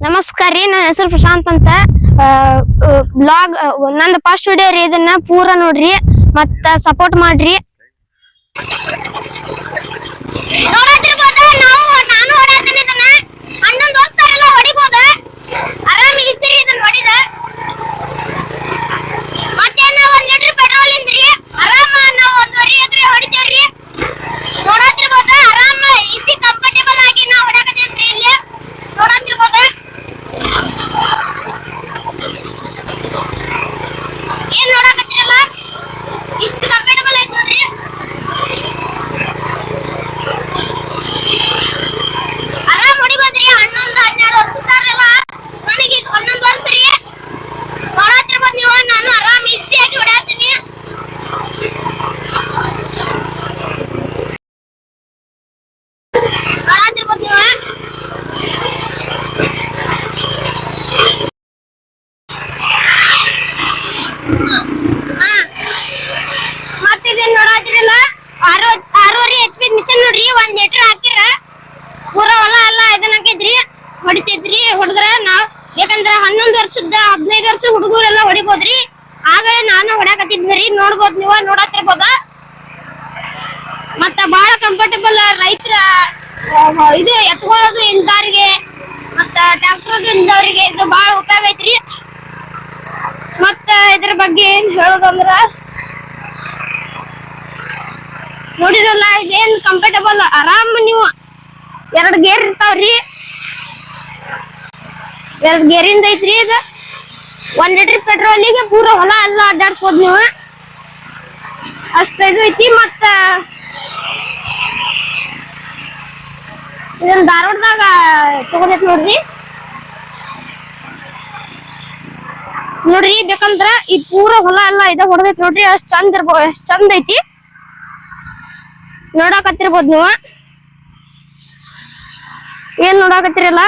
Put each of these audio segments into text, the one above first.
ನಮಸ್ಕಾರ ರೀ, ನನ್ನ ಹೆಸರು ಪ್ರಶಾಂತ್ ಅಂತ. ಬ್ಲಾಗ್ ನಂದು ಫಸ್ಟ್ ವಿಡಿಯೋ ರೀ. ಇದನ್ನ ಪೂರ ನೋಡ್ರಿ ಮತ್ತ ಸಪೋರ್ಟ್ ಮಾಡ್ರಿ. ಹೊಡಿತೈತ್ರಿ. ಹೊಡೆದ್ರ ನಾವ್ ಯಾಕಂದ್ರ 11 ವರ್ಷದ 15 ವರ್ಷ ಹುಡುಗರೆಲ್ಲ ಹೊಡಿಬೋದ್ರಿ. ಆಗಲೇ ನಾನು ಹೊಡ್ಯಾಕತ್ತಿದ್ರಿ. ನೋಡ್ಬೋದು, ನೀವ ನೋಡತ್ತಿರ್ಬೋದ. ಮತ್ತ ಬಹಳ ಕಂಫರ್ಟಬಲ್ ರೈತರ ಇದು ಎತ್ಕೊಳ್ಳೋದು ಇಂಥವ್ರಿಗೆ ಮತ್ತ ಟ್ರಾಕ್ಟರ್ ಇಂದವ್ರಿಗೆ ಇದು ಬಹಳ ಉಪಯೋಗ ಐತ್ರಿ. ಮತ್ತ ಇದ್ರ ಬಗ್ಗೆ ಏನ್ ಹೇಳೋದಂದ್ರ ನೋಡಿರಲ್ಲ, ಇದೇನ್ ಕಂಫರ್ಟಬಲ್ ಆರಾಮ್. ನೀವು 2 ಗೇರ್ ಇರ್ತಾವ್ರಿ. 2 ಗೇರಿಂದ ಐತ್ರಿ. ಇದು 1 ಲೀಟರ್ ಪೆಟ್ರೋಲಿಗೆ ಪೂರ ಹೊಲ ಎಲ್ಲ ಅಡ್ಡಾಡ್ಸ್ಬೋದು ನೀವು. ಅಷ್ಟ ಇದು ಐತಿ. ಮತ್ತ ಇದನ್ನ ಧಾರವಾಡದಾಗ ತಗೋಬೇಕು ನೋಡ್ರಿ. ಬೇಕಂದ್ರ ಈ ಪೂರ ಹೊಲ ಎಲ್ಲ ಇದ ಹೊಡೆದೈತಿ ನೋಡ್ರಿ. ಅಷ್ಟ್ ಚಂದ ಇರ್ಬೋದು, ಎಷ್ಟ್ ಚಂದ ಐತಿ ನೋಡಾಕತ್ತಿರ್ಬೋದು ನೀವು. ಏನ್ ನೋಡಾಕತ್ತಿರಲ್ಲ,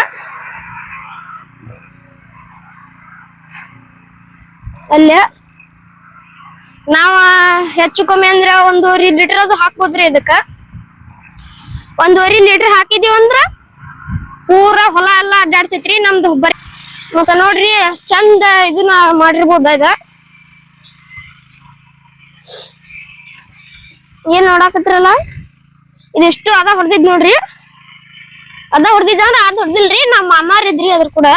ಅಲ್ಲೇ ನಾವ ಹೆಚ್ಚು ಕಮ್ಮಿ ಅಂದ್ರ 1.5 ಲೀಟರ್ ಅದು ಹಾಕ್ಬೋದ್ರಿ. ಇದಕ್ಕ 1.5 ಲೀಟರ್ ಹಾಕಿದೀವಿ ಅಂದ್ರ ಪೂರ ಹೊಲ ಎಲ್ಲ ಅಡ್ಡಾಡ್ತೈತ್ರಿ ನಮ್ದು. ಮತ್ತ ನೋಡ್ರಿ ಚಂದ ಇದನ್ನ ಮಾಡಿರ್ಬೋದ. ಇದ ಏನ್ ನೋಡಾಕತ್ತಿರಲ್ಲ, ಇದಿಷ್ಟು ಅದ ಹೊಡೆದಿದ್ ನೋಡ್ರಿ. ಅದ ಹೊಡೆದಿದ್ದ ಅಂದ್ರ ಅದ್ ಹೊಡೆದಿಲ್ರಿ, ನಮ್ಮ ಅಮ್ಮಾರ್ ಇದ್ರಿ ಅದ್ರ ಕೂಡ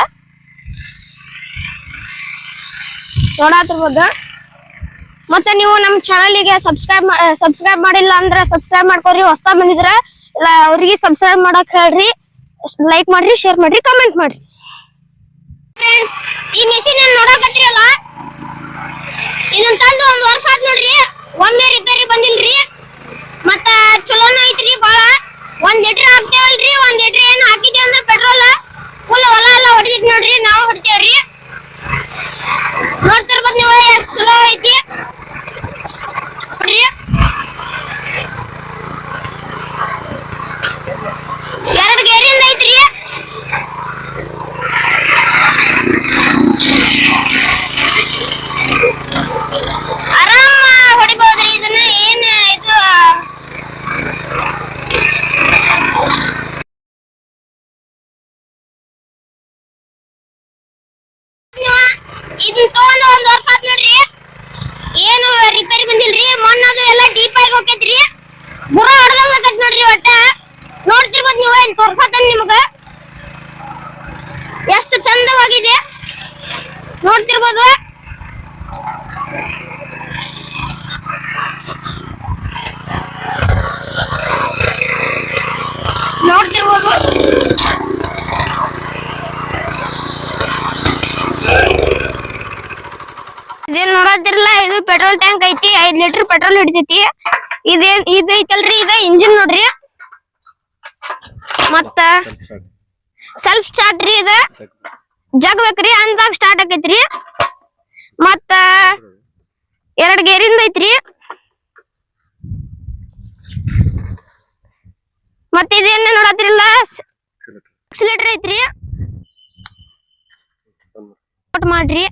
ನೋಡಾತಿರ್ಬೋದ. ಮತ್ತೆ ನೀವು ನಮ್ಮ ಚಾನಲ್ಗೆ ಸಬ್ಸ್ಕ್ರೈಬ್ ಮಾಡಿಲ್ಲ ಅಂದ್ರ ಸಬ್ಸ್ಕ್ರೈಬ್ ಮಾಡ್ಕೊರಿ. ಹೊಸ್ತಾ ಬಂದಿದ್ರ ಇಲ್ಲ ಅವ್ರಿಗೆ ಸಬ್ಸ್ಕ್ರೈಬ್ ಮಾಡಕ್ ಹೇಳ್ರಿ. ಲೈಕ್ ಮಾಡ್ರಿ, ಶೇರ್ ಮಾಡ್ರಿ, ಕಮೆಂಟ್ ಮಾಡ್ರಿ. ಫ್ರೆಂಡ್ಸ್, ಈ ಮೆಷಿನ್ ಏನ್ ನೋಡಾಕತ್ತಿರಲ್ಲ, ಇದನ್ನ ತಂದು 1 ವರ್ಷ ಆತ್ ನೋಡ್ರಿ. ಒಮ್ಮೆ ರಿಪೇರಿ ಬಂದಿಲ್ರಿ. ಮತ್ತ ಚಲೋನ ಐತ್ರಿ ಬಾಳ. 1 ಲೀಟರ್ ಹಾಕ್ತೇವಲ್ರಿ. 1 ಲೀಟರ್ ಏನ್ ಹಾಕಿದ್ವಿ ಅಂದ್ರ ಪೆಟ್ರೋಲ್ ಫುಲ್ ಹೊಲ ಎಲ್ಲ ಹೊಡಿತೈತಿ ನೋಡ್ರಿ. ನಾವು ಹೊಡಿತೇವ್ರಿ. ನೋಡ್ತಿರ್ಬೋದು ನೀವು ಎಷ್ಟು ಚಲೋ ಐತಿ. 2 ಗೇರಿಂದ ಐತ್ರಿ. ಆರಾಮ ಹೊಡಿಬಹುದ್ರಿ ಇದನ್ನ. ಏನ್ ಇದು ಇದನ್ನ ತಗೊಂಡು 1 ವರ್ಷ ಆತ್ ನೋಡ್ರಿ. ಏನು ರಿಪೇರಿ ಬಂದಿಲ್ರಿ. ಮಣ್ಣದು ಎಲ್ಲ ಡೀಪ್ ಆಗಿ ಹೋಗೈತ್ರಿ. ಬುರ ಹೊಡೆದಂಗ ಆಗೈತಿ ನೋಡ್ರಿ. ಒಟ್ಟ ನೋಡ್ತಿರ್ಬೋದು ನೀವು. ಇಲ್ಲಿ ತೋರ್ಸತ್ತೇನೆ ನಿಮ್ಗ ಎಷ್ಟು ಚಂದವಾಗಿದೆ ನೋಡ್ತಿರ್ಬೋದು. ಇದೇನ್ ನೋಡತ್ತಿರಲ್ಲ, ಇದು ಪೆಟ್ರೋಲ್ ಟ್ಯಾಂಕ್ ಐತಿ. 5 ಲೀಟರ್ ಪೆಟ್ರೋಲ್ ಹಿಡಿತೈತಿ. ಇದು ಐತಲ್ರಿ, ಇದ ಇಂಜಿನ್ ನೋಡ್ರಿ. ಮತ್ತ ಸೆಲ್ಫ್ ಸ್ಟಾರ್ಟ್ ರೀ. ಇದ ಜಗ್ ಬೇಕ್ರಿ ಅಂದಾಗ ಸ್ಟಾರ್ಟ್ ಆಕೈತ್ರಿ. ಮತ್ತ 2 ಗೇರಿಂದ ಐತ್ರಿ. ಮತ್ತೆ ಇದೇನ್ ನೋಡತ್ತಿರಲ್ಲ, ಆಕ್ಸಿಲೇಟರ್ ಐತ್ರಿ. ಮಾಡ್ರಿ.